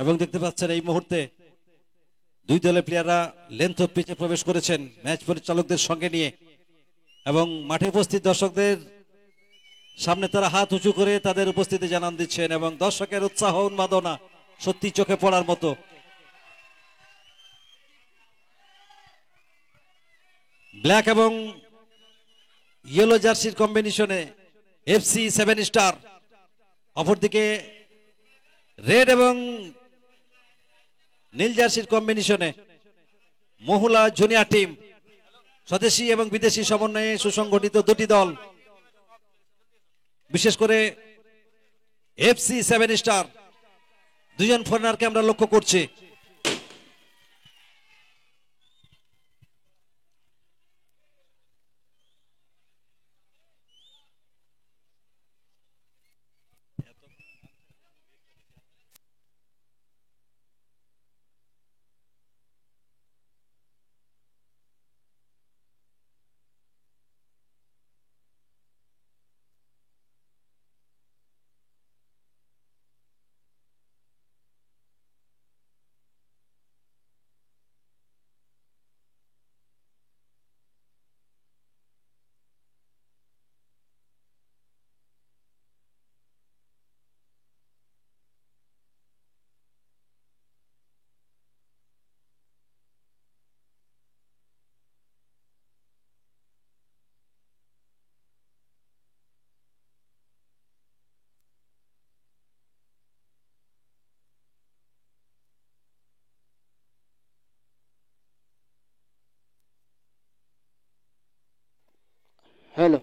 এবং দেখতে পাচ্ছেন এই মুহূর্তে দুই দলের প্লেয়াররা লেন্থ অফ পিচে প্রবেশ করেছেন ম্যাচ পরিচালকদের সঙ্গে নিয়ে, এবং মাঠে উপস্থিত দর্শকদের সামনে তারা হাত উঁচু করে তাদের উপস্থিতি জানান দিচ্ছেন, এবং দর্শকের উৎসাহ উন্মাদনা সত্যি চোখে পড়ার মতো। ব্ল্যাক এবং ইয়েলো জার্সির কম্বিনেশনে এফসি 7 স্টার, অপরদিকে রেড এবং নীল জার্সির কম্বিনেশনে মহিলা জুনিয়র টিম। স্বদেশী এবং বিদেশি সমন্বয়ে সুসংগঠিত দুটি দল, বিশেষ করে এফসি 7 স্টার দুজন ফরেনারকে আমরা লক্ষ্য করছি। হ্যালো।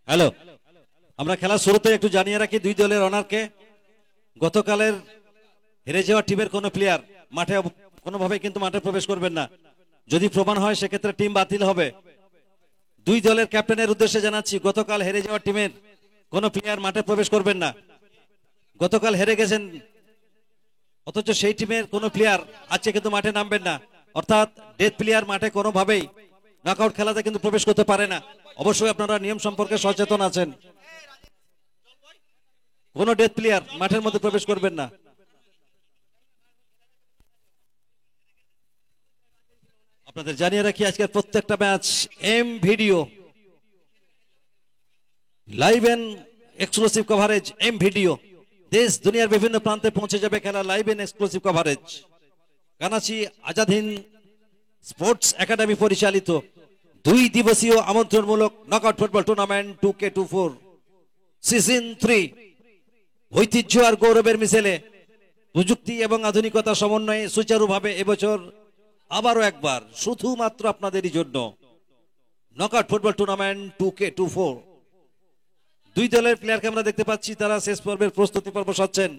হ্যালো, আমরা খেলার শুরুতে একটু জানিয়ে রাখি দুই দলের অনারকে। গতকালের হেরে যাওয়া টিমের কোনো প্লেয়ার মাঠে কোনোভাবে কিন্তু মাঠে প্রবেশ করবেন না। যদি প্রমাণ হয় সেক্ষেত্রে টিম বাতিল হবে। দুই দলের ক্যাপ্টেনের উদ্দেশ্যে জানাচ্ছি, গতকাল হেরে যাওয়া টিমের কোনো প্লেয়ার মাঠে প্রবেশ করবেন না। গতকাল হেরে গেছেন অথচ সেই টিমের কোনো প্লেয়ার আজকে কিন্তু মাঠে নামবেন না। অর্থাৎ ডেথ প্লেয়ার মাঠে কোনোভাবেই নকআউট খেলাতে কিন্তু প্রবেশ করতে পারে না। অবশ্যই আপনারা নিয়ম সম্পর্কে সচেতন আছেন। কোন ডেথ প্লেয়ার মাঠের মধ্যে প্রবেশ করবেন না। আপনাদের জানিয়ে রাখি আজকের প্রত্যেকটা match M video live and exclusive coverage. M video দেশ দুনিয়ার বিভিন্ন প্রান্তে পৌঁছে যাবে খেলা live and exclusive coverage. Kanachi Azad Hind sports academy পরিচালিত 2 দিবসীয় আমন্ত্রণমূলক knockout football tournament 2K24 season 3 ঐতিহ্য আর গৌরবের মিশেলে প্রযুক্তি এবং আধুনিকতা সমন্বয়ে সুচারুভাবে এবছর আবারও একবার শুধুমাত্র আপনাদেরই জন্য নকআউট ফুটবল টুর্নামেন্ট 2K24। দুই দলের প্লেয়ারকে আমরা দেখতে পাচ্ছি, তারা শেষ পর্বের প্রস্তুতি পর্ব সারছেন।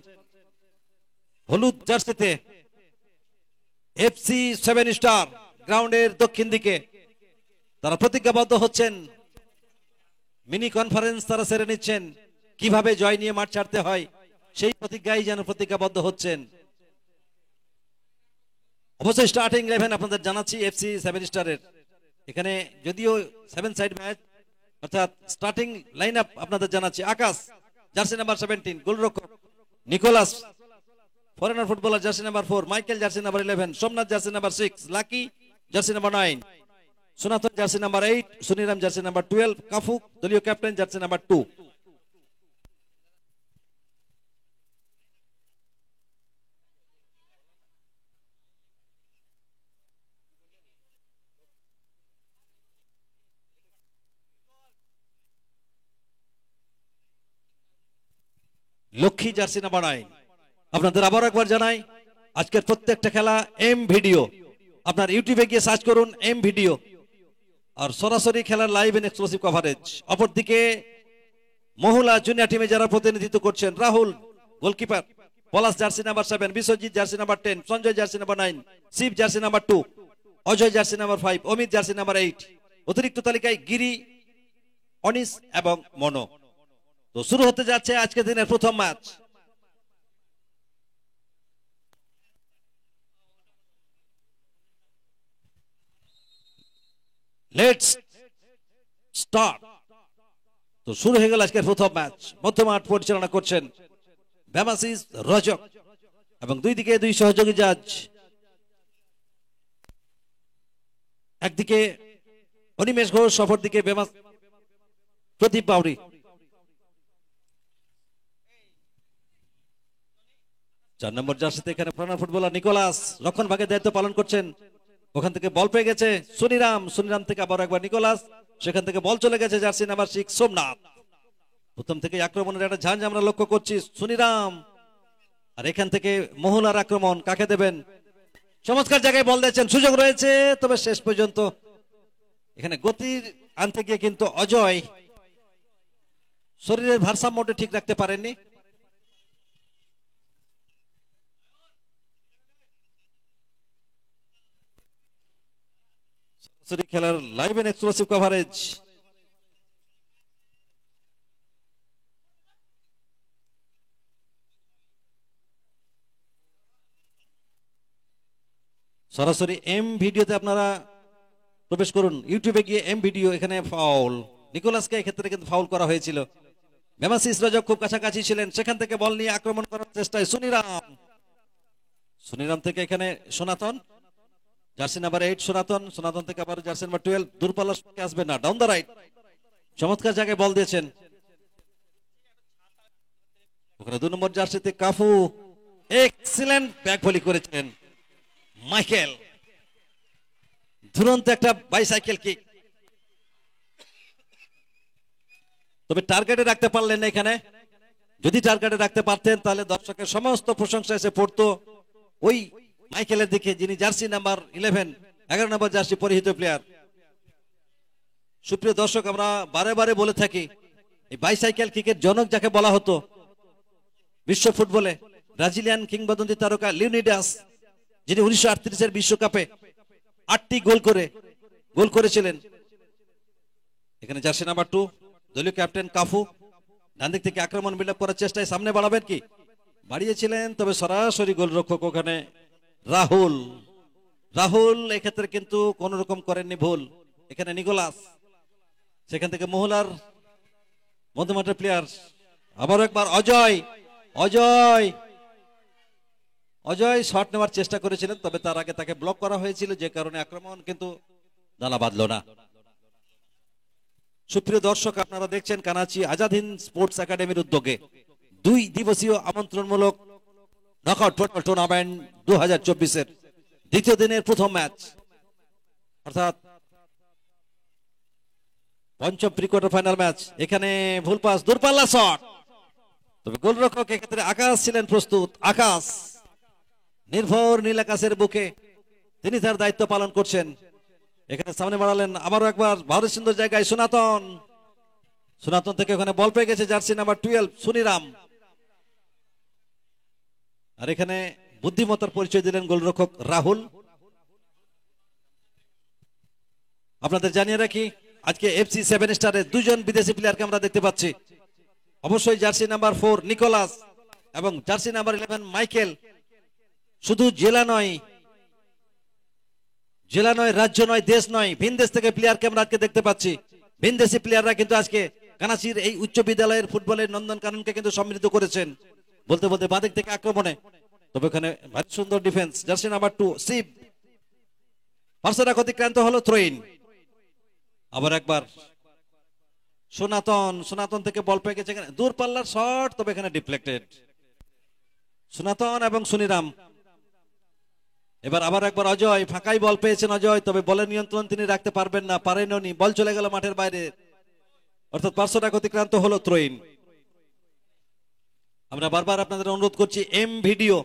হলুদ জার্সিতে এফসি 7 স্টার গ্রাউন্ডের দক্ষিণ দিকে তারা প্রতিজ্ঞাবদ্ধ হচ্ছেন। মিনি কনফারেন্স তারা সেরে নিচ্ছেন, কিভাবে জয় নিয়ে মাঠ ছাড়তে হয় সেই প্রতিজ্ঞাই যেন প্রতিজ্ঞাবদ্ধ হচ্ছেন। অবশ্যই স্টার্টিং 11 আপনাদের জানাচ্ছি এফসি 7 স্টারের। এখানে যদিও 7 সাইড ম্যাচ, অর্থাৎ স্টার্টিং লাইন আপ আপনাদের জানাচ্ছি। আকাশ জার্সি নাম্বার 17 গোলরক্ষক, Nicholas foreigner footballer jersey number 4, Michael jersey number 11, Somnath jersey number 6, Lucky jersey number 9, Sanatan jersey number 8, Suniram jersey number 12, কাফুক দলীয় captain jersey number 2। Lakshmi jersey number 9। আপনাদের আবার একবার জানাই, আজকের প্রত্যেকটা খেলা এম ভিডিও। আপনার ইউটিউবে গিয়ে সার্চ করুন এম ভিডিও, আর সরাসরি খেলার লাইভ এন্ড এক্সক্লুসিভ কভারেজ। অপরদিকে মহিলা জুনিয়র টিমে যারা প্রতিনিধিত্ব করছেন, Rahul goalkeeper, Palash jersey number 7, Biswajit jersey number 10, Sanjay jersey number 9, Shiv jersey number 2, Ajay jersey number 5, Amit jersey number 8। অতিরিক্ত তালিকায় গিরি, অনিস এবং মনো। তো শুরু হতে যাচ্ছে আজকের দিনের প্রথম ম্যাচ। Let's start. তো শুরু হয়ে গেল আজকের প্রথম ম্যাচ। মধ্যমাঠ পরিচালনা করছেন ভ্যামাসিস রজক এবং দুই দিকে দুই সহযোগী জাজ। একদিকে অনিমেষ ঘোষ, অপরদিকে প্রদীপ বাউরি। 4 নম্বর জার্সিতে এখানে পুরানা ফুটবলার নিকোলাস রক্ষণ ভাগের দায়িত্ব পালন করছেন। ওখান থেকে বল পেয়ে গেছে সুনিরাম থেকে আবার একবার নিকোলাস, সেখান থেকে বল চলে গেছে জার্সি নাম্বার 6 সোমনাথ। প্রথম থেকে আক্রমণের একটা ঝাঁঝ আমরা লক্ষ্য করছি, সুনিরাম। আর এখান থেকে মহলার আক্রমণ কাকে দেবেন? চমৎকার জায়গায় বল দিয়েছেন, সুযোগ রয়েছে, তবে শেষ পর্যন্ত এখানে গতির আনতে গিয়ে কিন্তু অজয় শরীরের ভারসাম্যটা ঠিক রাখতে পারেননি। খেলার লাইভ এন্ড এক্সক্লুসিভ কভারেজ। সরাসরি এম ভিডিওতে আপনারা প্রবেশ করুন, ইউটিউবে গিয়ে এম ভিডিও। এখানে ফাউল, নিকোলাসকে এক্ষেত্রে কিন্তু ফাউল করা হয়েছিল। ভ্যামাসিস রজক খুব কাছাকাছি ছিলেন, সেখান থেকে বল নিয়ে আক্রমণ করার চেষ্টায় সুনিরাম থেকে এখানে সনাতন, জার্সি নাম্বার 8 সনাতন থেকে আবার জার্সি নাম্বার 12 দূরপাল্লার আসবে না, ডাউন দ্য রাইট। চমৎকার জায়গায় বল দিয়েছেন। ওখানে 2 নম্বর জার্সিতে কাফু এক্সিলেন্ট ব্যাক ভলি করেছেন মাইকেল। দুরন্ত একটা বাইসাইকেল কিক, তবে টার্গেটে রাখতে পারলেন না এখানে। যদি টার্গেটে রাখতে পারতেন তাহলে দর্শকের সমস্ত প্রশংসা এসে পড়তো ওই মাইকেলের দিকে, যিনি জার্সি নাম্বার 11 নম্বর জার্সি পরিহিত প্লেয়ার। সুপ্রিয় দর্শক, আমরা বারে বারে বলে থাকি, এই বাইসাইকেল কিকের জনক যাকে বলা হতো বিশ্ব ফুটবলে, ব্রাজিলিয়ান কিংবদন্তি তারকা লিওনিডাস, যিনি 1938 বিশ্বকাপে 8টি গোল করেছিলেন। এখানে জার্সি নাম্বার 2 দলীয় ক্যাপ্টেন কাফু ডান দিক থেকে আক্রমণ বিল্ড আপ করার চেষ্টায় সামনে বাড়াবেন কি, বাড়িয়েছিলেন, তবে সরাসরি গোলরক্ষক ওখানে রাহুল এক্ষেত্রে কিন্তু কোন রকম করেননি ভুল। এখানে নিকোলাস, সেখান থেকে মহলার মধ্যমাঠের প্লেয়ার আবার একবার অজয় শট নেওয়ার চেষ্টা করেছিলেন, তবে তার আগে তাকে ব্লক করা হয়েছিল, যে কারণে আক্রমণ কিন্তু দানা বাঁধল না। সুপ্রিয় দর্শক, আপনারা দেখছেন কানাচি আজাদ হিন্দ স্পোর্টস একাডেমির উদ্যোগে 2 দিবসীয় আমন্ত্রণমূলক নকআউট ফুটবল টুর্নামেন্ট 2024-এর দ্বিতীয় দিনের প্রথম ম্যাচ, অর্থাৎ পঞ্চম প্রি কোয়ার্টার ফাইনাল ম্যাচ। এখানে ভুল পাস, দূরপাল্লা শট, তবে গোলরক্ষক এক্ষেত্রে আকাশ ছিলেন প্রস্তুত। আকাশ নির্ভর নীল আকাশের বুকে তিনি তার দায়িত্ব পালন করছেন। এখানে সামনে বাড়ালেন আবারও একবার, ভারত সুন্দর জায়গায় সনাতন থেকে ওখানে বল পেয়ে গেছে জার্সি নাম্বার 12 সুনিরাম। আর এখানে বুদ্ধিমত্তার পরিচয় দিলেন গোলরক্ষক রাহুল। আপনাদের জানিয়ে রাখি, আজকে FC 7 স্টারের 2 জন বিদেশি প্লেয়ারকে আমরা দেখতে পাচ্ছি। অবশ্যই জার্সি নাম্বার 4 নিকোলাস এবং জার্সি নাম্বার 11 মাইকেল। শুধু জেলা নয়, রাজ্য নয়, দেশ নয়, ভিন দেশ থেকে প্লেয়ারকে আমরা আজকে দেখতে পাচ্ছি। ভিনদেশি প্লেয়াররা কিন্তু আজকে কানাচির এই উচ্চ বিদ্যালয়ের ফুটবলের নন্দনকাননকে কিন্তু সমৃদ্ধ করেছেন। বলতে বলতে বাদিক থেকে আক্রমণে, তবে এখানে ভারী সুন্দর ডিফেন্স, জার্সি নাম্বার 2 শিব। পার্শ্বরা অতিক্রান্ত হলো, থ্রোইন। আবার একবার সনাতন থেকে বল পেয়ে গেছে, এখানে দূরপাল্লার শট, তবে এখানে ডিফ্লেক্টেড। সনাতন এবং সুনিরাম। এবার আবার একবার অজয়, ফাঁকাই বল পেয়েছেন অজয়, তবে বলের নিয়ন্ত্রণ তিনি রাখতে পারবেন না, পারেননি, বল চলে গেল মাঠের বাইরে, অর্থাৎ পার্শ্বরা অতিক্রান্ত হলো, থ্রোইন। আমরা বারবার আপনাদের অনুরোধ করছি এম ভিডিও,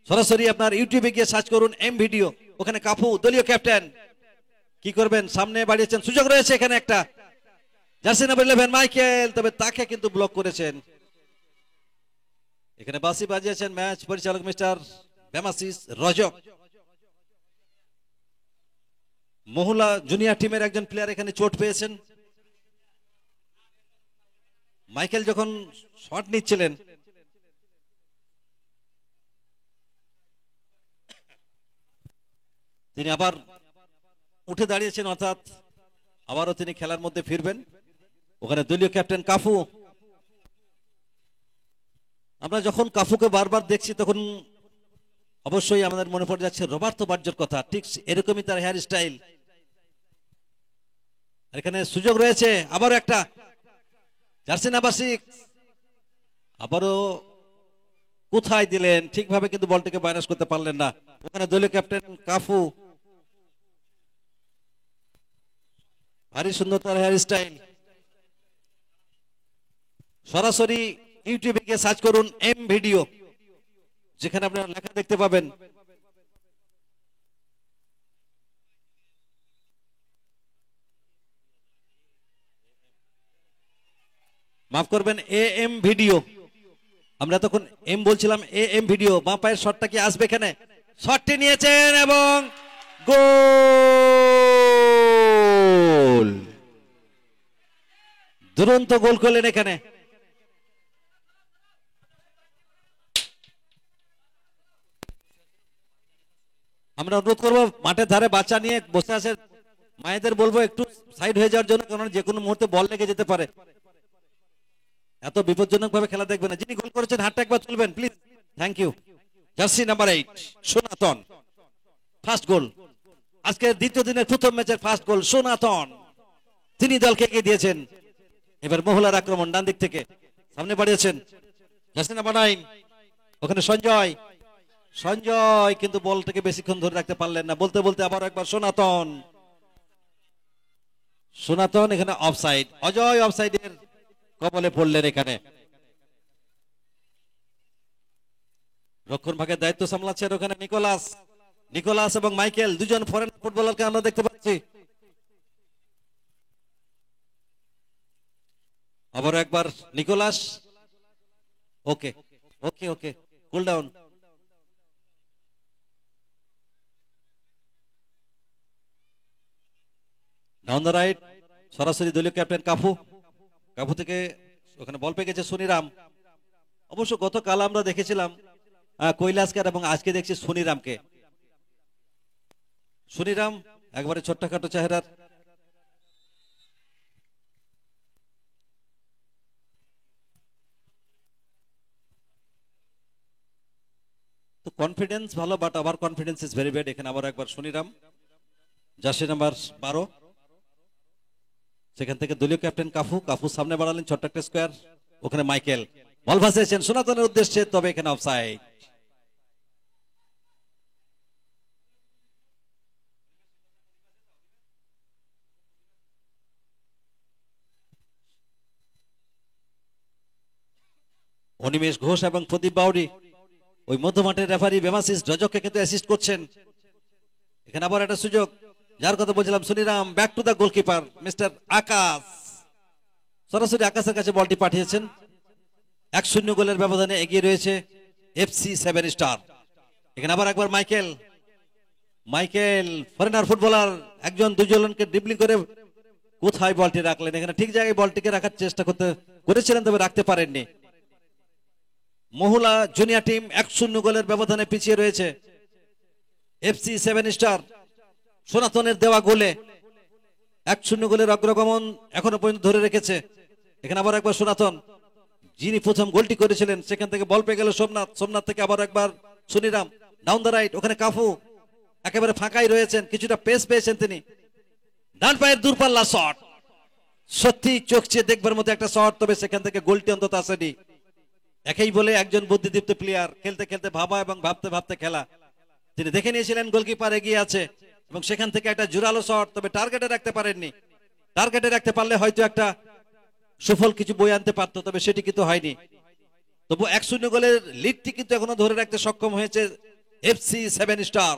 সরাসরি আপনার ইউটিউবে গিয়ে সার্চ করুন এম ভিডিও। ওখানে কাফু দলীয় ক্যাপ্টেন কি করবেন, সামনে বাড়িয়েছেন, সুযোগ রয়েছে এখানে একটা, জার্সি নাম্বার 11 মাইকেল, তবে তাকে কিন্তু ব্লক করেছেন। এখানে বাসি বাজিয়েছেন ম্যাচ পরিচালক মিস্টার বেমাসিস রজক। মহিলা জুনিয়র টিমের একজন প্লেয়ার এখানে চোট পেয়েছেন। মাইকেল যখন শট নিচ্ছিলেন তিনি আবার উঠে দাঁড়িয়েছেন, অর্থাৎ আবারও তিনি খেলার মধ্যে ফিরবেন। ওখানে দলীয় ক্যাপ্টেন কাফু। আমরা যখন কাফুকে বারবার দেখছি তখন অবশ্যই আমাদের মনে পড়ে যাচ্ছে রবার্তো বার্জোর কথা, ঠিক এরকমই তার হেয়ার স্টাইল। এখানে সুযোগ রয়েছে আবারও একটা, জার্সি নাম্বার 6 আবারও কোথায় দিলেন, ঠিকভাবে কিন্তু বলটিকে মাইনাস করতে পারলেন না। ওখানে দলীয় ক্যাপ্টেন কাফু, ভারী সুন্দর তার হেয়ার স্টাইল। সরাসরি ইউটিউবে গিয়ে সার্চ করুন এম ভিডিও, যেখানে আপনারা লেখা দেখতে পাবেন। মাফ করবেন, এ এম ভিডিও। আমরা তখন এম বলছিলাম, এ এম ভিডিও। বাঁ পায়ের শটটা কি আসবে এখানে? শটটি নিয়েছেন এবং গোল, দুরন্ত গোল করলেন এখানে। আমরা অনুরোধ করবো মাঠের ধারে বাচ্চা নিয়ে বসে আছে মায়েদের বলবো একটু সাইড হয়ে যাওয়ার জন্য, কারণ যে কোনো মুহূর্তে বল লেগে যেতে পারে। এত বিপজ্জনক ভাবে খেলা দেখবেন না। যিনি গোল করেছেন হাতটা একবার তুলবেন please, thank you. Jersey number 8 Sanatan, first গোল আজকের দ্বিতীয় দিনের প্রথম ম্যাচের ফার্স্ট গোল সনাতন, তিনি দলকে এগিয়ে দিয়েছেন। এবার মহিলার আক্রমণ ডান দিক থেকে সামনে বাড়িয়েছেন জার্সি নাম্বার 9, ওখানে সঞ্জয়। সঞ্জয় কিন্তু বলটাকে বেশিক্ষণ ধরে রাখতে পারলেন না, বলতে বলতে আবার একবার সনাতন। সনাতন এখানে অফসাইড, অজয় অফসাইডের কবলে পড়লেন এখানে। রক্ষণ ভাগের দায়িত্ব সামলাচ্ছেন ওখানে নিকোলাস। নিকোলাস এবং মাইকেল দুজন ফরেন ফুটবলারকে আমরা দেখতে পাচ্ছি। আবার একবার Nicholas, okay okay okay, cool down. Down the right, সরাসরি দলীয় ক্যাপ্টেন কাফু। কাফু থেকে ওখানে বল পেয়ে গেছে সুনিরাম। অবশ্য গতকাল আমরা দেখেছিলাম কৈলাসকে, এবং আজকে দেখছি সুনিরামকে। সুনিরাম একবারে ছোট্টখাটো চেহারার, তো কনফিডেন্স ভালো, বাট আবার কনফিডেন্স ইজ ভেরি ব্যাড। এখানে আবার একবার সুনিরাম, জার্সি নাম্বার 12, সেখান থেকে দলীয় ক্যাপ্টেন কাফু। কাফু সামনে বাড়ালেন ছোট্ট একটা স্কোয়ার, ওখানে মাইকেল বল ভাসিয়েছেন সনাতনের উদ্দেশ্যে, তবে এখানে অফসাইড। অনিমেষ ঘোষ এবং প্রদীপ বাউরি, ওই মধ্যমাঠের রেফারি বেমাসিস রজককে কিন্তু অ্যাসিস্ট করছেন। এখানে আবার একটা সুযোগ, যার কথা বলছিলাম Suniram, back to the goalkeeper mister Akash. সরাসরি আকাশের কাছে বলটি পাঠিয়েছেন। 1-0 গোলের ব্যবধানে এগিয়ে রয়েছে এফসি 7 স্টার। এখানে আবার একবার মাইকেল। মাইকেল ফরেনার ফুটবলার, একজন দুজনকে ড্রিবলিং করে কোথায় বলটি রাখলেন? এখানে ঠিক জায়গায় বলটিকে রাখার চেষ্টা করেছিলেন, তবে রাখতে পারেননি। মহিলা জুনিয়র টিম 1-0 গোলের ব্যবধানে পিছিয়ে রয়েছে এফসি 7 স্টার। সনাতনের দেওয়া গোলে 1-0 গোলের অগ্রগমন এখনো পর্যন্ত ধরে রেখেছে। এখানে আবার একবার সনাতন, যিনি প্রথম গোলটি করেছিলেন, সেখান থেকে বল পেয়ে গেল সোমনাথ। সোমনাথ থেকে আবার একবার সুনিরাম, ডাউন দ্য রাইট, ওখানে কাফু একেবারে ফাঁকাই রয়েছেন, কিছুটা পেস পেয়েছেন তিনি। ডান পায়ের দূরপাল্লা শট, সত্যি চোখ চেয়ে দেখবার মতো একটা শট, তবে সেখান থেকে গোলটি অন্তত আসেনি। একেই বলে একজন বুদ্ধিদীপ্ত প্লেয়ার, খেলতে খেলতে ভাবা এবং ভাবতে ভাবতে খেলা। তিনি দেখে নিয়েছিলেন গোলকিপার এগিয়ে আছে, এবং সেখান থেকে একটা জোরালো শট, তবে টার্গেটে রাখতে পারেননি। টার্গেটে রাখতে পারলে হয়তো একটা সুফল কিছু বই আনতে পারতো, তবে সেটি কিন্তু হয়নি। তবু 1-0 গোলের লিডটি কিন্তু এখনো ধরে রাখতে সক্ষম হয়েছে এফসি 7 স্টার।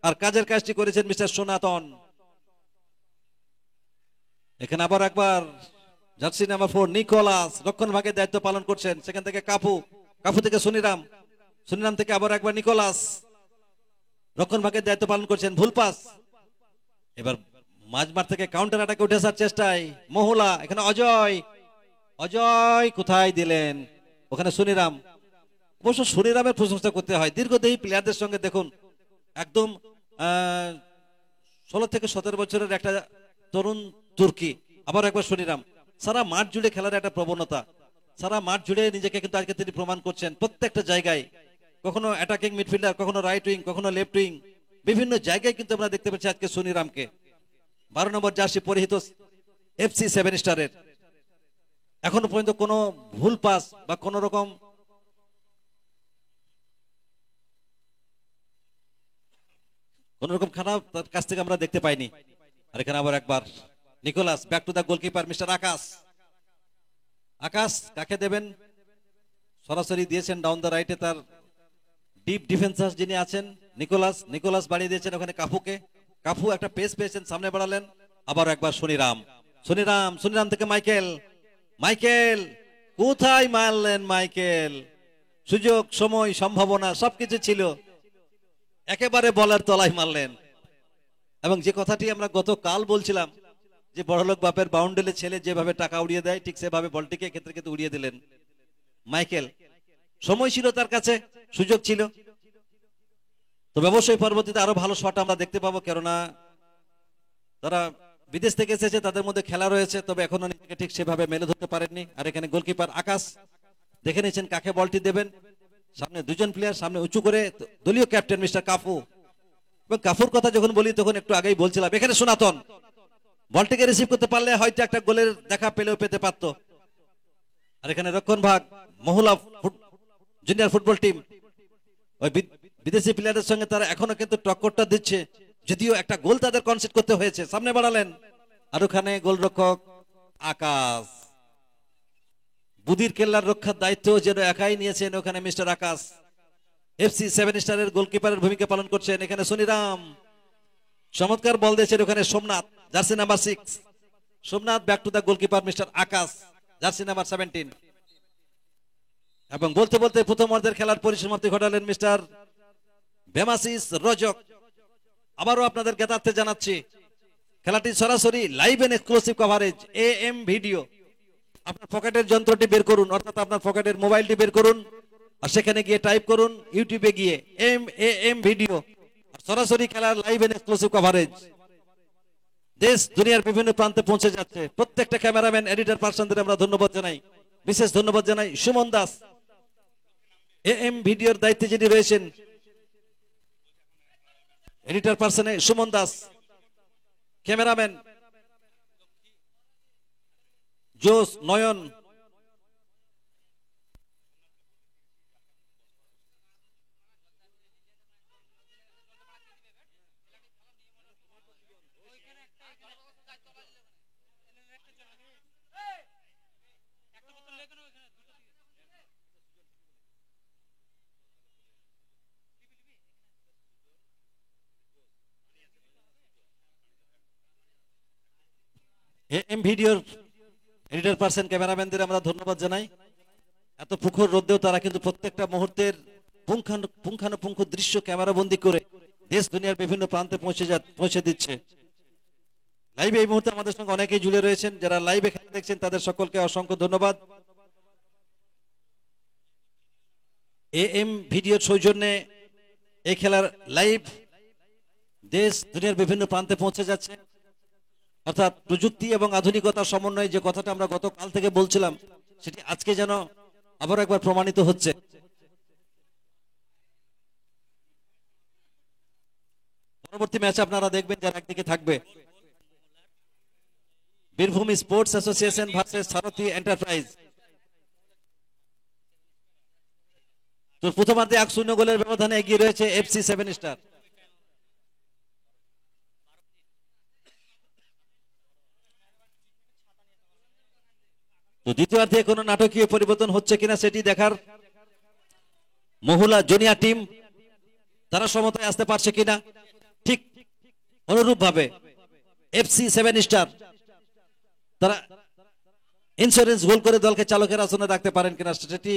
আর কাজের কাজটি করেছেন মিস্টার সনাতন। এখানে আবার একবার জার্সি নাম্বার 4 নিকোলাস রক্ষণ ভাগের দায়িত্ব পালন করছেন। সেখান থেকে কাফু, কাফু থেকে সুনিরাম, সুনিরাম থেকে আবার একবার নিকোলাস রক্ষণ ভাগের দায়িত্ব পালন করছেন। ভুল পাস। এবার মাঝমাঠ থেকে কাউন্টার অ্যাটাকে উঠে আসার চেষ্টায় মহুলা, এখানে অজয়, অজয় কোথায় দিলেন, ওখানে সুনিরাম। অবশ্য সুনিরামের প্রশংসা করতে হয়, দীর্ঘদেহী প্লেয়ারদের সঙ্গে দেখুন একদম 16 থেকে 17 বছরের একটা তরুণ তুর্কি। আবার একবার সুনিরাম। সারা মাঠ জুড়ে খেলার একটা প্রবণতা, সারা মাঠ জুড়ে নিজেকে কিন্তু আজকে তিনি প্রমাণ করছেন প্রত্যেকটা জায়গায়। কখনো অ্যাটাকিং মিডফিল্ডার, কখনো রাইট উইং, কখনো লেফট উইং, বিভিন্ন জায়গায় কিন্তু আমরা দেখতে পাচ্ছি আজকে সুনিরামকে। 12 নম্বর জার্সি পরিহিত এফসি 7 স্টারের এখনো পর্যন্ত কোনো ভুল পাস বা কোন রকম খারাপ তার কাছ থেকে আমরা দেখতে পাইনি। আর এখানে আবার একবার Nicholas, back to the goalkeeper mister Akash. Akash কাকে দেবেন, সরাসরি দিয়েছেন ডাউন দা রাইটে তার ডিপ ডিফেন্সার যিনি আছেন নিকোলাস। নিকোলাস বাড়িয়ে দিয়েছেন ওখানে কাফুকে। কাফু একটা পেস পেয়েছেন, সামনে বাড়ালেন। আবার একবার সুনিরাম, সুনিরাম, সুনিরাম থেকে মাইকেল, মাইকেল কোথায় মারলেন মাইকেল। সুযোগ, সময়, সম্ভাবনা সবকিছু ছিল, একেবারে বলার তলায় মারলেন। এবং যে কথাটি আমরা গতকাল বলছিলাম যে বড়লোক বাপের বাউন্ডারি ছেলে যেভাবে টাকা উড়িয়ে দেয়, ঠিক সেভাবে বলটিকে ক্ষেত্রে ক্ষেত্রে উড়িয়ে দিলেন মাইকেল। সময় ছিল তার কাছে, সুযোগ ছিল। তবে অবশ্যই পরবর্তীতে আরো ভালো শট আমরা দেখতে পাবো, কেননা তারা বিদেশ থেকে এসেছে, তাদের মধ্যে খেলা রয়েছে, তবে এখনো নিজেকে ঠিক সেভাবে মেলে ধরতে পারেননি। আর এখানে গোলকিপার আকাশ দেখে নিয়েছেন কাকে বলটি দেবেন। সামনে দুজন প্লেয়ার, সামনে উঁচু করে দলীয় ক্যাপ্টেন মিস্টার কাফু। এবং কাফুর কথা যখন বলি তখন একটু আগেই বলছিলাম, এখানে সনাতন বলটিকে রিসিভ করতে পারলে হয়তো একটা গোলের দেখা পেলেও পেতে পারত। আর এখানে রক্ষণ ভাগ মহিলা জুনিয়র ফুটবল টিম, ওই বিদেশি প্লেয়ারের সঙ্গে তারা এখনো কিন্তু টক্করটা দিচ্ছে, যদিও একটা গোল তাদের কনসিড করতে হয়েছে। সামনে বাড়ালেন, আর ওখানে গোলরক্ষক আকাশ। বুদির কেল্লার রক্ষার দায়িত্ব যেন একাই নিয়েছেন ওখানে মিস্টার আকাশ। এফসি 7 স্টারের গোলকিপারের ভূমিকা পালন করছেন এখানে সুনিরাম। চমৎকার বল দিয়েছেন ওখানে Somnath, jersey number 6। Somnath back to the goalkeeper mister Akash, jersey number 17। এবং বলতে বলতে প্রথম অর্ধের খেলার পরিসমাপ্তি ঘটালেন মিস্টার বেমাসিস রজক। আবারও আপনাদের জ্ঞাতার্থে জানাচ্ছি খেলাটি সরাসরি live and exclusive coverage AM video. আপনার পকেটের যন্ত্রটি বের করুন, অর্থাৎ আপনার পকেটের মোবাইলটি বের করুন, আর সেখানে গিয়ে টাইপ করুন ইউটিউবে গিয়ে এএম ভিডিও। সরাসরি খেলার লাইভ এন্ড এক্সক্লুসিভ কভারেজ দেশ দুনিয়ার বিভিন্ন প্রান্তে পৌঁছে যাচ্ছে। প্রত্যেকটা ক্যামেরাম্যান, এডিটর পার্সনদের আমরা ধন্যবাদ জানাই, বিশেষ ধন্যবাদ জানাই সুমন দাস। এএম ভিডিওর দায়িত্বে যিনি রয়েছেন এডিটর পার্সনে সুমন দাস, ক্যামেরাম্যান জোস নয়ন, এএম ভিডিওর এডিটর পার্সন, ক্যামেরাম্যানদের আমরা ধন্যবাদ জানাই। এত প্রখর রোদেও তারা কিন্তু প্রত্যেকটা মুহূর্তের পুঙ্খানুপুঙ্খ দৃশ্য ক্যামেরাবন্দি করে দেশ দুনিয়ার বিভিন্ন প্রান্তে পৌঁছে দিচ্ছে। লাইভে এই মুহূর্তে আমাদের সঙ্গে অনেকেই জুড়ে রয়েছেন, যারা লাইভে খেলা দেখছেন তাদের সকলকে অসংখ্য ধন্যবাদ। এএম ভিডিওর সৌজন্যে এই খেলার লাইভ দেশ দুনিয়ার বিভিন্ন প্রান্তে পৌঁছে যাচ্ছে। অর্থাৎ প্রযুক্তি এবং আধুনিকতার সমন্বয়ে যে কথাটা আমরা গতকাল থেকে বলছিলাম, সেটি আজকে যেন আবার একবার প্রমাণিত হচ্ছে। পরবর্তী ম্যাচ আপনারা দেখবেন যার একদিকে থাকবে বীরভূম স্পোর্টস অ্যাসোসিয়েশন ভার্সেস সারথী এন্টারপ্রাইজ। তো প্রথমার্ধে 1-0 গোলের ব্যবধানে এগিয়ে রয়েছে এফসি 7 স্টার। তো দ্বিতীয়ার্ধে কোনো নাটকীয় পরিবর্তন হচ্ছে কিনা সেটি দেখার মহিলা জুনিয়র টিম তারা সমতায় আসতে পারছে কিনা, ঠিক অনুরূপ ভাবে FC 7 স্টার তারা ইন্স্যুরেন্স গোল করে দলকে চালকের আসনে রাখতে পারেন কিনা, সেটি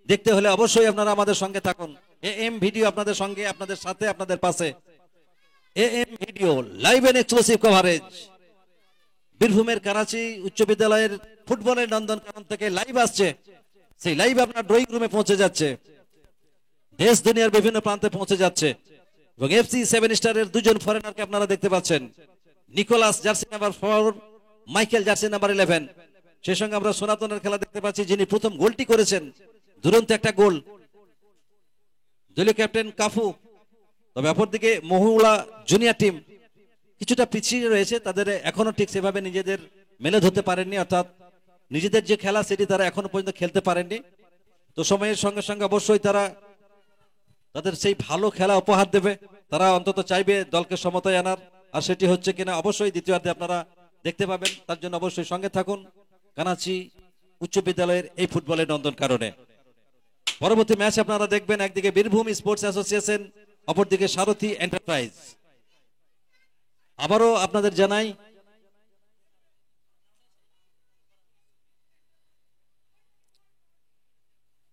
দেখতে হলে অবশ্যই আপনারা আমাদের সঙ্গে থাকুন। AM ভিডিও আপনাদের সঙ্গে, আপনাদের সাথে, আপনাদের পাশে। AM video live and exclusive coverage বীরভূমের কারাচি উচ্চ বিদ্যালয়ের ফুটবলের নন্দনকানন থেকে লাইভ আসছে। সেই লাইভ আপনার ড্রয়িং রুমে পৌঁছে যাচ্ছে, দেশ দুনিয়ার বিভিন্ন প্রান্তে পৌঁছে যাচ্ছে। এবং FC 7 স্টারের দুজন ফরেনারকে আপনারা দেখতে পাচ্ছেন, Nicholas jersey number 4, Michael jersey number 11। সেই সঙ্গে আমরা সনাতনের খেলা দেখতে পাচ্ছি, যিনি প্রথম গোলটি করেছেন, দুরন্ত একটা গোল, দলীয় ক্যাপ্টেন কাফু। তবে অপরদিকে মহিলা জুনিয়র টিম কিছুটা পিছিয়ে রয়েছে, তাদের এখনো ঠিক সেভাবে নিজেদের মেলে ধরতে পারেননি, অর্থাৎ নিজেদের যে খেলা সেটি তারা এখনো পর্যন্ত খেলতে পারেননি। তো সময়ের সঙ্গে সঙ্গে অবশ্যই তারা তাদের সেই ভালো খেলা উপহার দেবে, তারা অন্তত চাইবে দলকে সমতায় আনার, আর সেটি হচ্ছে কিনা অবশ্যই দ্বিতীয়ার্ধে আপনারা দেখতে পাবেন। তার জন্য অবশ্যই সঙ্গে থাকুন কানাচি উচ্চ বিদ্যালয়ের এই ফুটবলের নন্দন কারণে। পরবর্তী ম্যাচ আপনারা দেখবেন, একদিকে বীরভূম স্পোর্টস অ্যাসোসিয়েশন, অপরদিকে সারথী এন্টারপ্রাইজ। আবারও আপনাদের জানাই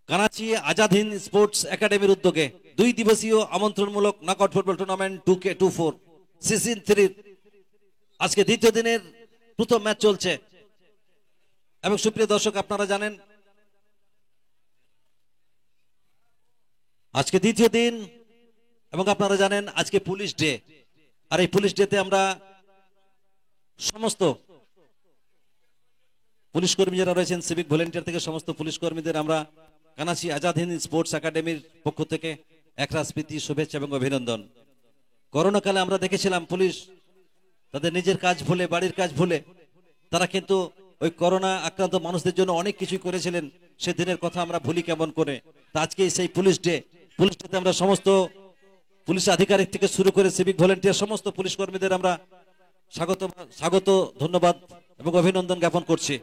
কানাচি আজাদ হিন্দ স্পোর্টস একাডেমির উদ্যোগে 2 দিবসীয় আমন্ত্রণমূলক knockout football tournament 2K24 season 3 আজকে দ্বিতীয় দিনের প্রথম ম্যাচ চলছে। এবং সুপ্রিয় দর্শক, আপনারা জানেন আজকে দ্বিতীয় দিন, এবং আপনারা জানেন আজকে পুলিশ ডে। আর এই পুলিশ ডেতে আমরা সমস্ত পুলিশ কর্মী যারা রয়েছেন, সিভিক ভলেন্টিয়ার থেকে সমস্ত পুলিশ কর্মীদের আমরা কানাচি আজাদ হিন্দ স্পোর্টস একাডেমির পক্ষ থেকে একরাশ প্রীতি, শুভেচ্ছা এবং অভিনন্দন। করোনা কালে আমরা দেখেছিলাম পুলিশ তাদের নিজের কাজ ভুলে, বাড়ির কাজ ভুলে তারা কিন্তু ওই করোনা আক্রান্ত মানুষদের জন্য অনেক কিছুই করেছিলেন। সেদিনের কথা আমরা ভুলি কেমন করে। তা আজকে সেই পুলিশ ডে, পুলিশ ডেতে আমরা সমস্ত পুলিশ আধিকারিক থেকে শুরু করে সিভিক ভলেন্টিয়ার সমস্ত পুলিশ কর্মীদের আমরা স্বাগত, ধন্যবাদ এবং অভিনন্দন জ্ঞাপন করছি।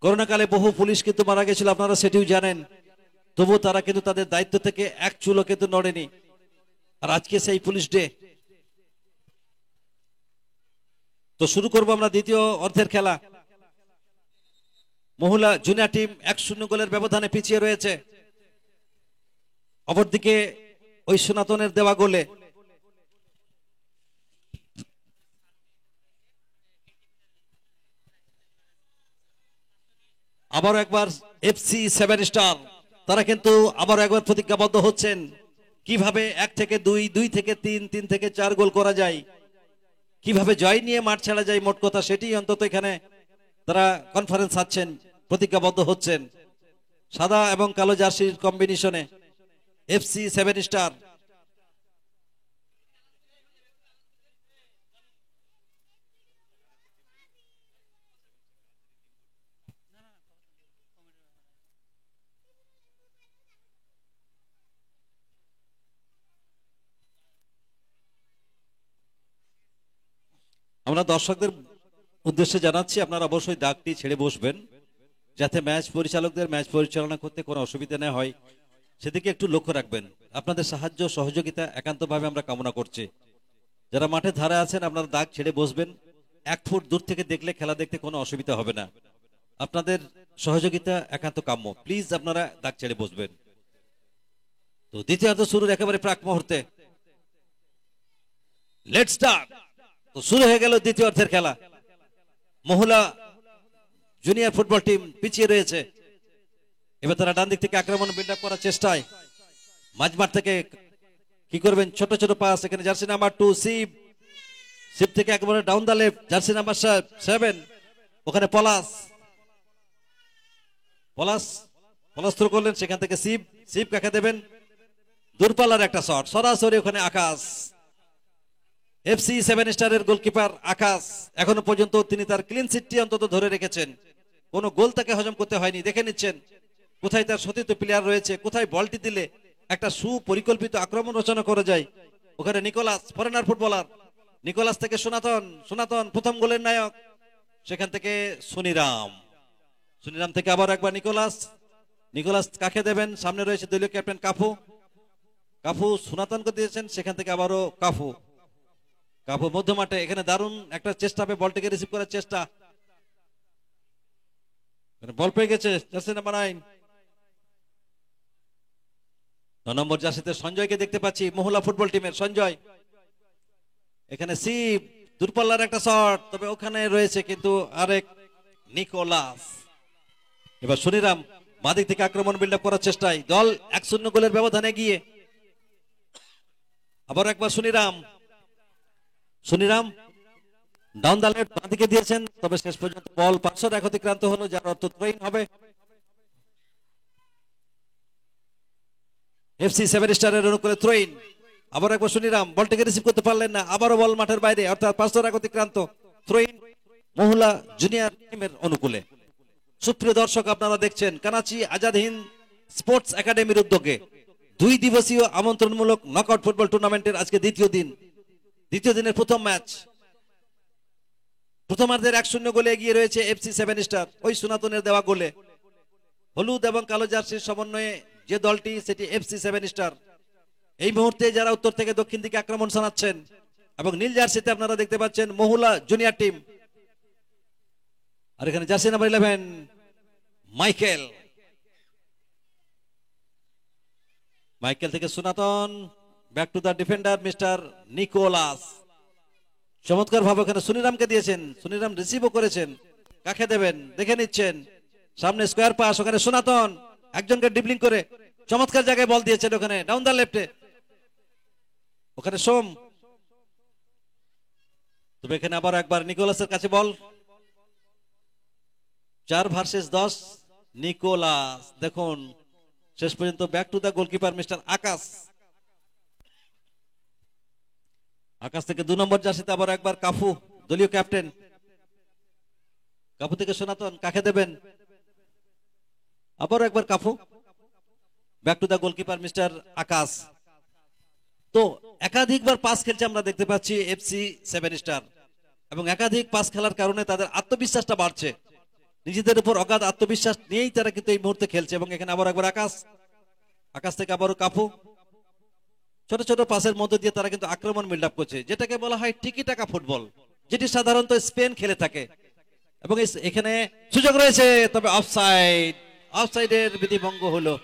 করোনা কালে বহু পুলিশ কিন্তু মারা গেছিল, আপনারা সেটিও জানেন। তবুও তারা কিন্তু তাদের দায়িত্ব থেকে এক চুলও কিন্তু নড়েনি। আর আজকে সেই পুলিশ ডে। তো শুরু করবো আমরা দ্বিতীয় অর্ধের খেলা। মহিলা জুনিয়র টিম 1-0 গোলের ব্যবধানে পিছিয়ে রয়েছে। অপরদিকে ওই সনাতনের দেওয়া গোলে আবার একবার FC 7 স্টার তারা কিন্তু আবার একবার প্রতিজ্ঞাবদ্ধ হচ্ছেন কিভাবে 1 থেকে 2, 2 থেকে 3, 3 থেকে 4 গোল করা যায়, কিভাবে জয় নিয়ে মাঠ ছাড়া যায়, মোট কথা সেটি অন্তত এখানে তারা কনফারেন্স আছেন, প্রতিজ্ঞাবদ্ধ হচ্ছেন। সাদা এবং কালো জার্সির কম্বিনেশনে FC 7 স্টার। আমরা দর্শকদের উদ্দেশ্যে জানাচ্ছি, আপনারা অবশ্যই দাগটি ছেড়ে বসবেন, যাতে ম্যাচ পরিচালকদের ম্যাচ পরিচালনা করতে কোনো অসুবিধা না হয়, সেদিকে একটু লক্ষ্য রাখবেন। আপনাদের সাহায্য সহযোগিতা একান্তভাবে আমরা কামনা করছি। যারা মাঠে ধারে আছেন আপনারা দাগ ছেড়ে বসবেন, 1 ফুট দূর থেকে দেখলে খেলা দেখতে কোনো অসুবিধা হবে না। আপনাদের সহযোগিতা একান্ত কাম্য, প্লিজ আপনারা দাগ ছেড়ে বসবেন। তো দ্বিতীয়ার্ধ শুরুর একেবারে প্রাক মুহূর্তে লেটস স্টার্ট। তো শুরু হয়ে গেল দ্বিতীয় অর্ধের খেলা। মহিলা জুনিয়র ফুটবল টিম পিছিয়ে রয়েছে। এবার তারা ডান দিক থেকে আক্রমণ বিল্ড আপ করার চেষ্টায়, মাঝমাঠ থেকে কি করবেন, ছোট ছোট পাস। এখানে জার্সি নাম্বার 2 শিব থেকে একেবারে down the left, jersey number 7 ওখানে পলাশ থ্রো করলেন, সেখান থেকে শিব কাকে দেবেন, দূরপাল্লার একটা শট, সরাসরি ওখানে আকাশ। FC 7 স্টারের গোলকিপার আকাশ এখনো পর্যন্ত তিনি তার ক্লিন শিটটি অন্তত ধরে রেখেছেন, কোনো গোল তাকে হজম করতে হয়নি। দেখে নিচ্ছেন কোথায় তার সতীর্থ প্লেয়ার রয়েছে, কোথায় বলটি দিলে একটা সুপরিকল্পিত আক্রমণ রচনা করা যায়। ওখানে নিকোলাস, ফরেনার ফুটবলার, নিকোলাস থেকে সনাতন প্রথম গোলের নায়ক, সেখান থেকে সুনিরাম থেকে আবার একবার নিকোলাস কাকে দেবেন? সামনে রয়েছে দলীয় ক্যাপ্টেন কাফু। কাফু সনাতনকে দিয়েছেন, সেখান থেকে আবারও কাফু। কাফু মধ্যমাঠে, এখানে দারুণ একটা চেষ্টা হবে বলটিকে রিসিভ করার চেষ্টা। বল পেয়ে গেছে জার্সি নাম্বার 9, 9 নম্বর জার্সিতে সঞ্জয়কে দেখতে পাচ্ছি, মহিলা ফুটবল টিমের সঞ্জয়। এখানে সিপ দূরপাল্লার একটা শট, তবে ওখানে রয়েছে কিন্তু আরেক নিকোলাস। এবার সুনিরাম বাদিক থেকে আক্রমণ বিল্ড আপ করার চেষ্টায়, দল 1-0 গোলের ব্যবধানে গিয়ে। আবার একবার Suniram, Suniram down the left বাদিকে দিয়েছেন, তবে শেষ পর্যন্ত বল পার্শ্ব অতিক্রান্ত হলো, যার অর্থ থ্রোইন হবে। এফসি 7 স্টারের অনুকূলে থ্রোইন। আবার একবার সুনিরাম বলটিকে রিসিভ করতে পারলেন না, আবারও বল মাঠের বাইরে, অর্থাৎ পার্শ্ব অতিক্রান্ত। থ্রোইন মহিলা জুনিয়র টিমের অনুকূলে। সুপ্রিয় দর্শক, আপনারা দেখছেন কানাচি আজাদ হিন্দ স্পোর্টস একাডেমির উদ্যোগে 2 দিবসীয় আমন্ত্রণমূলক নকআউট ফুটবল টুর্নামেন্টের আজকে দ্বিতীয় দিনের প্রথম ম্যাচ। প্রথমার্ধের 1-0 গোলে এগিয়ে রয়েছে এফসি 7 স্টার, ওই সনাতনের দেওয়া গোলে। হলুদ এবং কালো জার্সির সমন্বয়ে যে দলটি, সেটি এফসি 7 স্টার। এই মুহূর্তে যারা উত্তর থেকে দক্ষিণ দিকে আক্রমণ চালাচ্ছেন, এবং নীল জার্সিতে আপনারা দেখতে পাচ্ছেন মহুলা জুনিয়র টিম। আর এখানে জার্সি নাম্বার 11 মাইকেল। মাইকেল থেকে Sanatan, back to the defender mister Nicholas. চমৎকার ভাবে এখানে সুনিরামকে দিয়েছেন, সুনিরাম রিসিভও করেছেন। কাকে দেবেন দেখে নিচ্ছেন, সামনে স্কোয়ার পাস, ওখানে সনাতন একজনকে ড্রিবলিং করে চমৎকার জায়গায় বল দিয়েছেন, ওখানে ডাউন দ্য লেফটে, ওখানে সোম। তবে এখানে আবার একবার নিকোলাসের কাছে বল, 4 ভার্সেস 10 নিকোলাস। দেখুন শেষ পর্যন্ত back to the goalkeeper mister Akash. Akash থেকে 2 নম্বর জার্সিতে আবার একবার কাফু, দলীয় ক্যাপ্টেন। কাফু থেকে সনাতন, কাকে দেবেন? আবারও একবার Cafu, back to the goalkeeper mister Akash. তো একাধিকবার পাস খেলছে আমরা দেখতে পাচ্ছি এফসি 7 স্টার, এবং একাধিক পাস খেলার কারণে তাদের আত্মবিশ্বাসটা বাড়ছে, নিজেদের উপর অগাধ আত্মবিশ্বাস নিয়েই তারা কিন্তু এই মুহূর্তে খেলছে। এবং এখানে আবার একবার আকাশ থেকে আবারও কাফু, ছোট ছোট পাসের মধ্যে দিয়ে তারা কিন্তু আক্রমণ বিল্ড আপ করছে, যেটাকে বলা হয় টিকি টাকা ফুটবল, যেটি সাধারণত স্পেন খেলে থাকে। এবং এখানে সুযোগ রয়েছে, তবে অফসাইডের বিধিভঙ্গ হলো।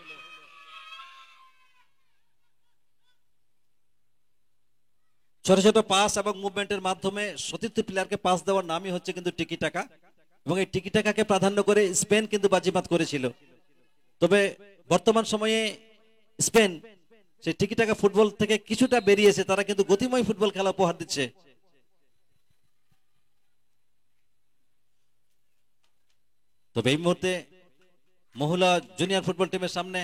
ছোট ছোট পাস এবং মুভমেন্টের মাধ্যমে সতীর্থ প্লেয়ারকে পাস দেওয়ার নামই হচ্ছে কিন্তু টিকি টাকা, এবং এই টিকি টাকাকে প্রাধান্য করে স্পেন কিন্তু বাজিমাত করেছিল। তবে বর্তমান সময়ে স্পেন সেই টিকি টাকা ফুটবল থেকে কিছুটা বেরিয়েছে, তারা কিন্তু গতিময় ফুটবল খেলা উপহার দিচ্ছে। তবে এই মুহূর্তে মহিলা জুনিয়র ফুটবল টিমের সামনে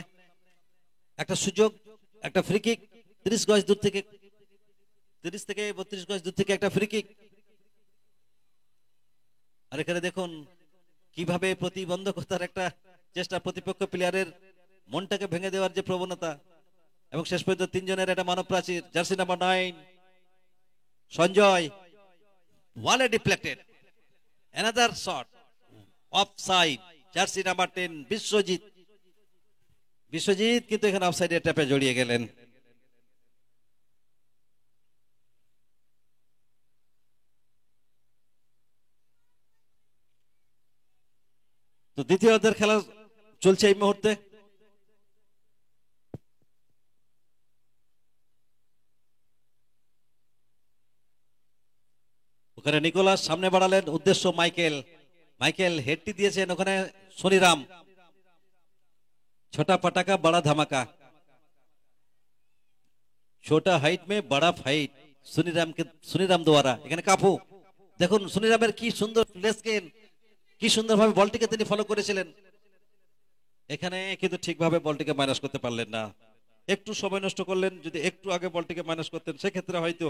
একটা সুযোগ, একটা ফ্রি কিক, 30 গজ দূর থেকে, 30 থেকে 32 গজ দূর থেকে একটা ফ্রি কিক। আর এখানে দেখুন কিভাবে প্রতিবন্ধকতার একটা চেষ্টা, প্রতিপক্ষ প্লেয়ারের মনটাকে ভেঙে দেওয়ার যে প্রবণতা, এবং শেষ পর্যন্ত 3 জনের একটা মানব প্রাচীর। জার্সি নাম্বার 9 সঞ্জয়, ওয়ালে deflected, another shot offside. Jersey number 10 Biswajit কিন্তু এখানে অফসাইডের ট্যাপে জড়িয়ে গেলেন। তো দ্বিতীয় অর্ধের খেলা চলছে এই মুহূর্তে। ওখানে নিকোলাস সামনে বাড়ালেন, উদ্দেশ্য মাইকেল হেডটি দিয়েছেন, ওখানে সুনিরাম। ছোটা পটাকা বড়া ধামাকা, ছোটা হাইট মে বড়া ফাইট, সুনিরাম দ্বারা। এখানে কাফু, দেখুন সুনিরামের কি সুন্দর প্লেস গেম, কি সুন্দরভাবে বলটিকে তিনি ফলো করেছিলেন। এখানে কিন্তু ঠিকভাবে বলটিকে মাইনাস করতে পারলেন না, একটু সময় নষ্ট করলেন। যদি একটু আগে বলটিকে মাইনাস করতেন সেক্ষেত্রে হয়তো।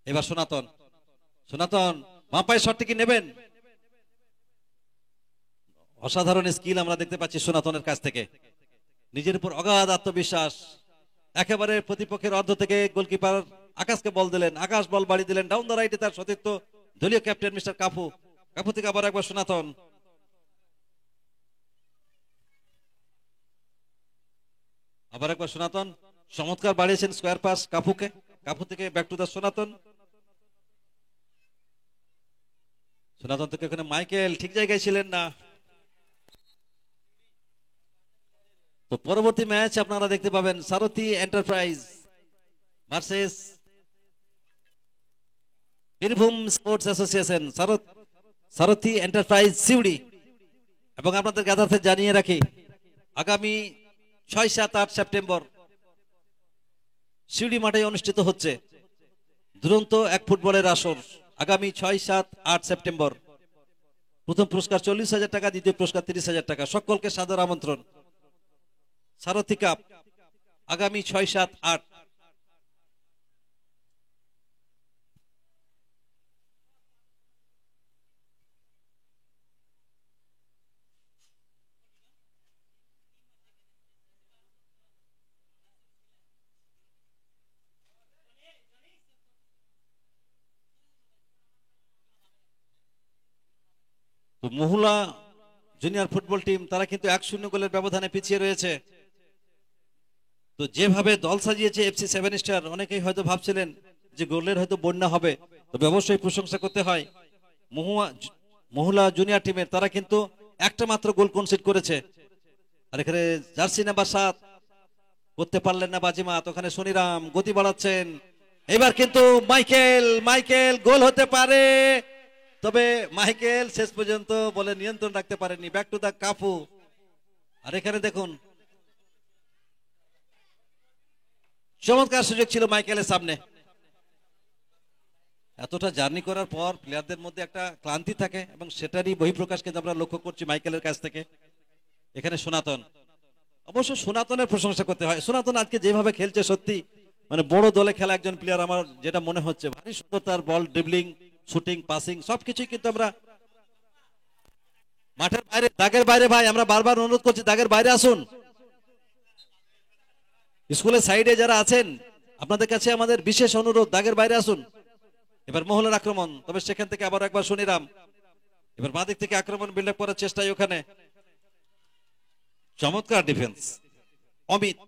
এবার সনাতন মাপায় শটটি কি নেবেন? অসাধারণ স্কিল আমরা দেখতে পাচ্ছি সনাতনের কাছ থেকে, নিজের উপর অগাধ আত্মবিশ্বাস। একেবারে প্রতিপক্ষের অর্ধ থেকে গোলকিপার আকাশকে বল দিলেন, আকাশ বল বাড়ি দিলেন, ডাউন দ্য রাইটে তার সতীর্থ দলীয় ক্যাপ্টেন মিস্টার কাফু থেকে আবার একবার সনাতন। আবার একবার সনাতন চমৎকার বাড়িয়েছেন স্কোয়ার পাস কাপুকে, কাপু থেকে ব্যাক টু দা সনাতন। সনাতন থেকে ওখানে মাইকেল ঠিক জায়গায় ছিলেন না। তো পরবর্তী ম্যাচ আপনারা দেখতে পাবেন সারথি enterprise versus Birbhum sports association, সারথি এন্টারপ্রাইজ সিউড়ি। এবং আপনাদের গাদাতে জানিয়ে রাখি আগামী 6, 7, 8 সেপ্টেম্বর সিউড়ি মাঠে অনুষ্ঠিত হচ্ছে দুরন্ত এক ফুটবলের আসর। আগামী 6, 7, 8 সেপ্টেম্বর প্রথম পুরস্কার 40,000 টাকা, দ্বিতীয় পুরস্কার 30,000 টাকা। সকলকে সাদর আমন্ত্রণ। সারথি কাপ আগামী 6, 7, 8। তো মহুলা জুনিয়র ফুটবল টিম তারা কিন্তু 1-0 গোলের ব্যবধানে পিছিয়ে রয়েছে। তো যেভাবে দল সাজিয়েছে এফসি 7 স্টার, অনেকেই হয়তো ভাবছিলেন যে গোলের হয়তো বন্যা হবে, তবে অবশ্যই প্রশংসা করতে হয় মহুলা জুনিয়র টিমের। তারা কিন্তু একটা মাত্র গোল কনসিড করেছে। আর এখানে জার্সি নাম্বার 7 করতে পারলেন না বাজিমাত, ওখানে শনিরাম গতি বাড়াচ্ছেন। এবার কিন্তু মাইকেল গোল হতে পারে, তবে মাইকেল শেষ পর্যন্ত বলে নিয়ন্ত্রণ রাখতে পারেননি। ব্যাক টু দা কাপু। আর এখানে দেখুন চমৎকার সুযোগ ছিল মাইকেলের সামনে। এতটা জার্নি করার পর প্লেয়ারদের মধ্যে একটা ক্লান্তি থাকে এবং সেটারই বহিঃপ্রকাশ কিন্তু আমরা লক্ষ্য করছি মাইকেলের কাছ থেকে। এখানে সনাতন, অবশ্য সনাতনের প্রশংসা করতে হয়। সনাতন আজকে যেভাবে খেলছে সত্যি মানে বড় দলে খেলা একজন প্লেয়ার আমার যেটা মনে হচ্ছে। ভারী সুন্দর তার বল ড্রিবলিং, শুটিং, পাসিং সবকিছুই কিন্তু আমরা মাঠের বাইরে, দাগের বাইরে। ভাই আমরা বারবার অনুরোধ করছি দাগের বাইরে আসুন। স্কুলের সাইডে যারা আছেন আপনাদের কাছে আমাদের বিশেষ অনুরোধ, দাগের বাইরে আসুন। এবার মহলের আক্রমণ, তবে সেখান থেকে আবার একবার শনিরাম। এবার বাঁ দিক থেকে আক্রমণ বিল্ড আপ করার চেষ্টায় ওখানে চমৎকার ডিফেন্স অমিত।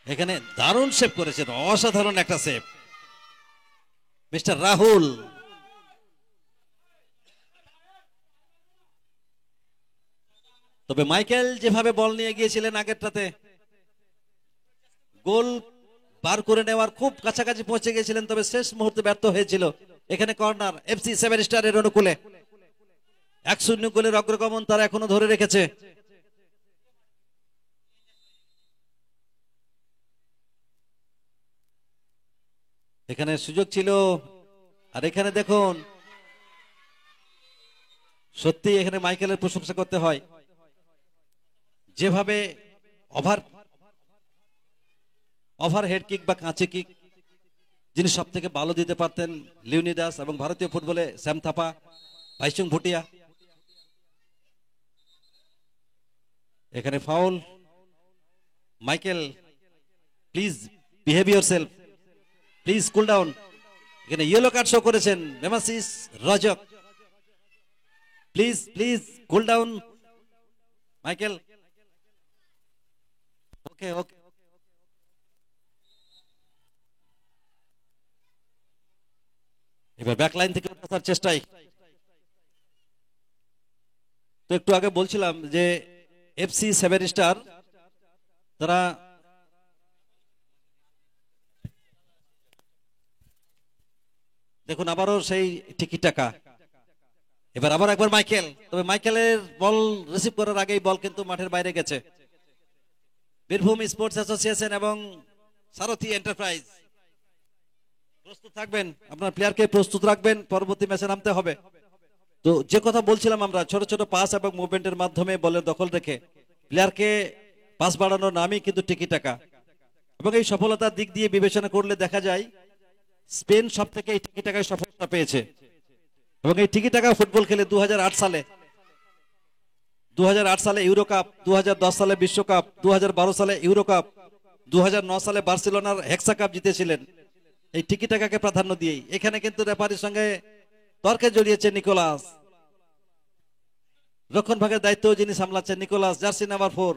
এখানে দারুণ সেভ করেছেন, অসাধারণ একটা সেভ মিস্টার রাহুল। তবে মাইকেল যেভাবে বল নিয়ে গিয়েছিলেন আগেরটাতে, গোল বার করে নেওয়ার খুব কাছাকাছি পৌঁছে গিয়েছিলেন, তবে শেষ মুহূর্তে ব্যর্থ হয়েছিল। এখানে কর্নার এফসি 7 স্টারের অনুকূলে 1-0 গোলের অগ্রগমন তারা এখনো ধরে রেখেছে। এখানে সুযোগ ছিল। আর এখানে দেখুন সত্যি এখানে মাইকেলের প্রশংসা করতে হয়, যেভাবে ওভারহেড কিক বা কাঁচে কিক যিনি সব থেকে ভালো দিতে পারতেন লিওনিদাস, এবং ভারতীয় ফুটবলে শ্যাম থাপা, ভাইচুং ভুটিয়া। এখানে foul. Michael please behave yourself, please cool down. এখানে ইয়েলো কার্ড শো করেছেন নেমাসিস Rajak. Please cool down Michael. Okay okay. এবার ব্যাকলাইন থেকে আসার চেষ্টায়। তো একটু আগে বলছিলাম যে এফসি 7 স্টার তারা দেখুন আবারও সেই টিকি টাকা। এবার আবার একবার মাইকেল, তবে মাইকেলের বল রিসিভ করার আগেই বল কিন্তু মাঠের বাইরে গেছে। বীরভূম স্পোর্টস অ্যাসোসিয়েশন এবং সারথি এন্টারপ্রাইজ প্রস্তুত থাকবেন, আপনার প্লেয়ারকে প্রস্তুত রাখবেন, পরবর্তী ম্যাচে নামতে হবে। তো যে কথা বলছিলাম আমরা, ছোট ছোট পাস এবং মুভমেন্টের মাধ্যমে বলের দখল রেখে প্লেয়ারকে পাস বাড়ানোর নামই কিন্তু টিকি টাকা। এবং এই সফলতার দিক দিয়ে বিবেচনা করলে দেখা যায় স্পেন সব থেকে এই টিকি টাকায় সফলতা পেয়েছে। এবং এই টিকি টাকা ফুটবল খেলে 2008 সালে ইউরো কাপ, 2010 সালে বিশ্বকাপ, 2012 সালে ইউরো কাপ, 2009 সালে বার্সেলোনার হেক্সা কাপ জিতেছিলেন এই টিকি টাকাকে প্রাধান্য দিয়েই। এখানে কিন্তু রেফারির সঙ্গে তর্কে জড়িয়েছে নিকোলাস। রক্ষণ ভাগের দায়িত্ব যিনি সামলাচ্ছেন নিকোলাস, জার্সি নাম্বার 4,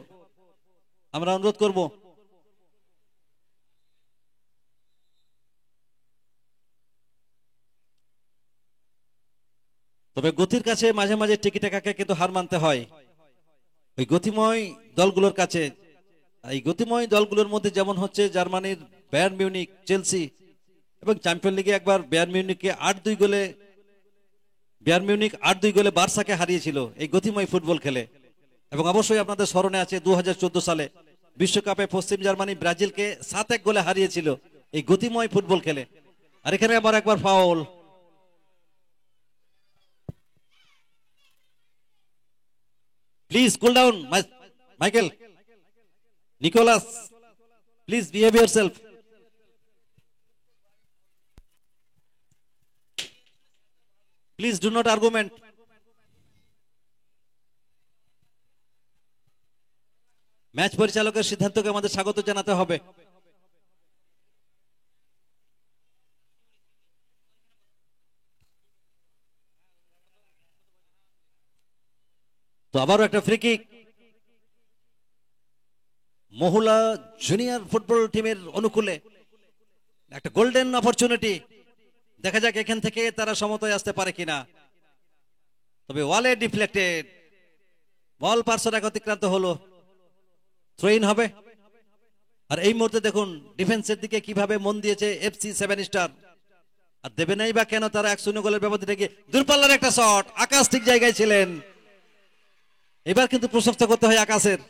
আমরা অনুরোধ করব তবে গতির কাছে মাঝে মাঝে টিকিটাকাকে কিন্তু হার মানতে হয় ওই গতিময় দলগুলোর কাছে। এই গতিময় দলগুলোর মধ্যে যেমন হচ্ছে জার্মানির বায়ার্ন মিউনিক, চেলসি, এবং চ্যাম্পিয়ন লিগে একবার বায়ার্ন মিউনিক 8-2 গোলে বার্সাকে হারিয়েছিল এই গতিময় ফুটবল খেলে। এবং অবশ্যই আপনাদের স্মরণে আছে 2014 সালে বিশ্বকাপে পশ্চিম জার্মানি ব্রাজিলকে 7-1 গোলে হারিয়েছিল এই গতিময় ফুটবল খেলে। আর এখানে আবার একবার foul. Please cool down Michael, Nicholas, please behave yourself. Please do not argument. Match পরিচালকের সিদ্ধান্তকে আমাদের স্বাগত জানাতে হবে। তো আবারও একটা ফ্রি কিক মহিলা জুনিয়র ফুটবল টিমের অনুকূলে, একটা গোল্ডেন অপরচুনিটি। দেখা যাক এখান থেকে তারা সমতায় আসতে পারে কিনা। তবে ওয়ালে ডিফ্লেক্টেড, বল পার্সন অতিক্রান্ত হলো, থ্রো ইন হবে। আর এই মুহূর্তে দেখুন ডিফেন্সের দিকে কিভাবে মন দিয়েছে FC 7 স্টার। আর দেবে নাই বা কেন তারা 1-0 গোলের ব্যবধান থেকে দূরপাল্লার একটা শট, আকাশ ঠিক জায়গায় ছিলেন। এবার কিন্তু প্রশংসা করতে হয় আকাশের।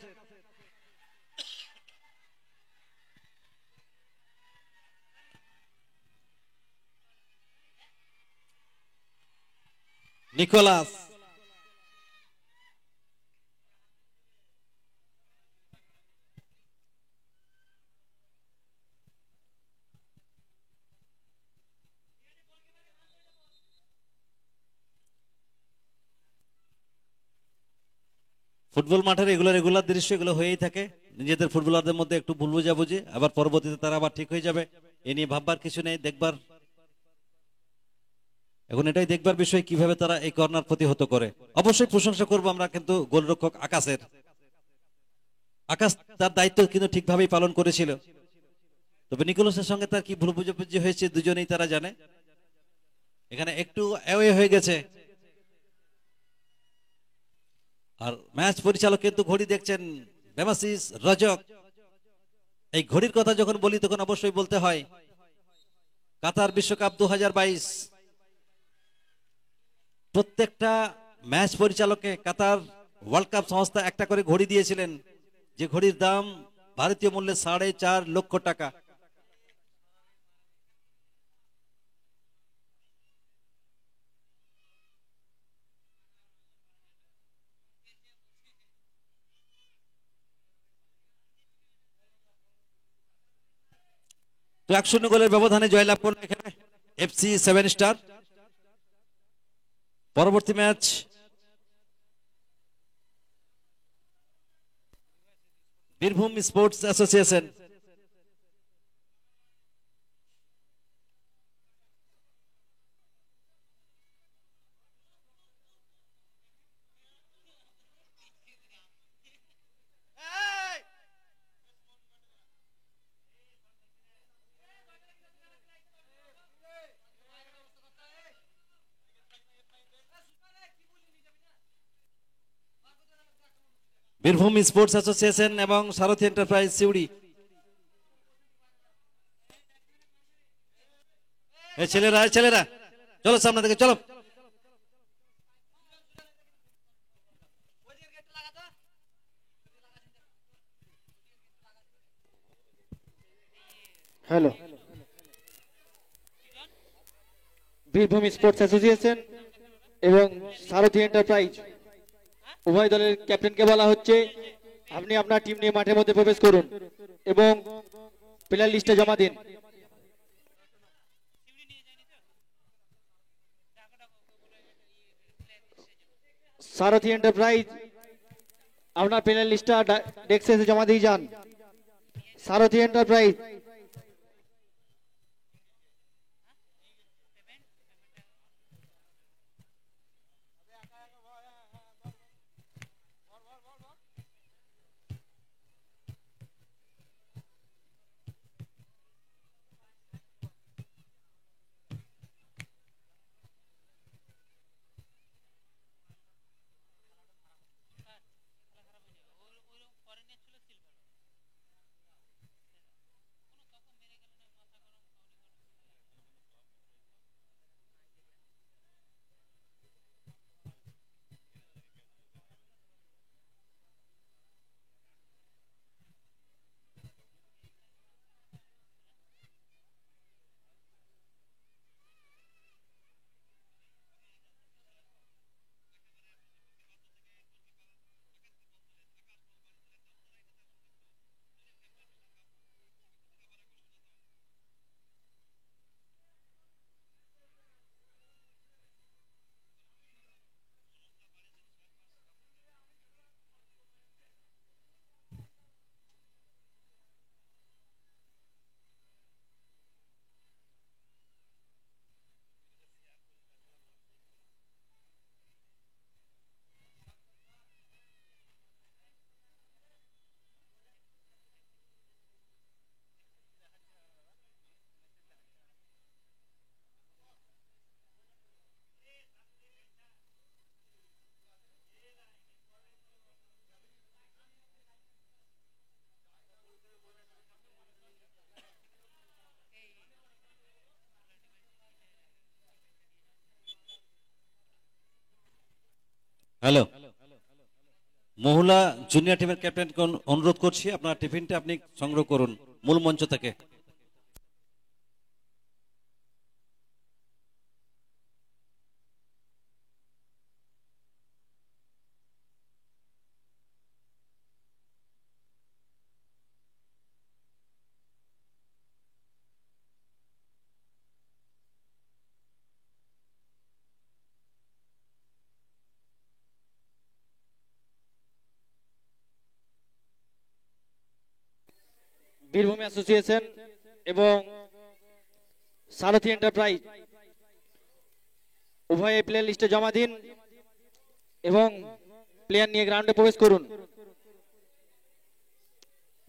নিকোলাস, ফুটবল মাঠের এগুলো রেগুলার দৃশ্য, এগুলো হয়েই থাকে। নিজেদের ফুটবলারদের মধ্যে একটু ভুল বোঝাবুঝি, আবার পরবর্তীতে তারা আবার ঠিক হয়ে যাবে। এ নিয়ে ভাববার কিছু নেই, দেখবার এখন এটাই দেখবার বিষয় কিভাবে তারা এই কর্নার প্রতিহত করে। অবশ্যই প্রশংসা করবো আমরা কিন্তু গোলরক্ষক আকাশের। আকাশ তার দায়িত্ব কিন্তু ঠিকভাবেই পালন করেছিল। তবে নিকোলাসের সঙ্গে তার কি ভুল বুঝাবুঝি হয়েছে দুজনেই তারা জানে। এখানে একটু অ্যাওয়ে হয়ে গেছে। আর ম্যাচ পরিচালক কিন্তু ঘড়ি দেখছেন, ডেমাসিস রজক। এই ঘড়ির কথা যখন বলি তখন অবশ্যই বলতে হয় কাতার বিশ্বকাপ 2022 প্রত্যেকটা ম্যাচ পরিচালককে কাতার ওয়ার্ল্ড কাপ সংস্থা একটা করে ঘড়ি দিয়েছিলেন, যে ঘড়ির দাম ভারতীয় মূল্যে 4.5 লক্ষ টাকা। তো 1-0 গোলের ব্যবধানে জয়লাভ করলো এখানে FC 7 স্টার। পরবর্তী match Birbhum sports association. Birbhum sports association এবং সারথী এন্টারপ্রাইজ সিউড়ি। ছেলেরা ছেলেরা চলো সামনে থেকে চলো। হ্যালো, বীরভূম স্পোর্টস অ্যাসোসিয়েশন এবং সারথী এন্টারপ্রাইজ উভয় দলের ক্যাপ্টেনকে বলা হচ্ছে আপনি আপনার টিম নিয়ে মাঠের মধ্যে প্রবেশ করুন এবং প্লেয়ার লিস্টে জমা দিন। সারথী এন্টারপ্রাইজ আপনার প্লেয়ার লিস্টটা ডেস্কে এসে জমা দিয়ে যান। সারথী এন্টারপ্রাইজ হ্যালো, মহিলা জুনিয়র টিমের ক্যাপ্টেনকে অনুরোধ করছি আপনার টিফিনটা আপনি সংগ্রহ করুন মূল মঞ্চ থেকে। বীরভূম অ্যাসোসিয়েশন এবং সারথি এন্টারপ্রাইজ উভয়ে প্লেয়ার লিস্টে জমা দিন এবং প্লেয়ার নিয়ে গ্রাউন্ডে প্রবেশ করুন।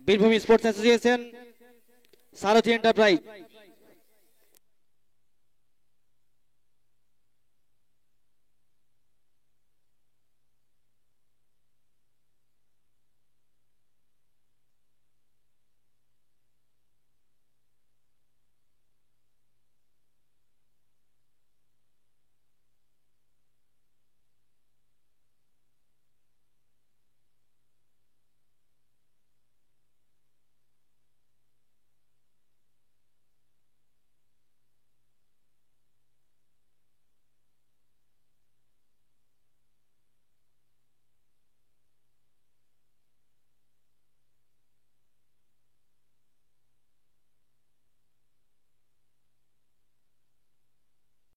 বীরভূম স্পোর্টস অ্যাসোসিয়েশন, সারথি এন্টারপ্রাইজ।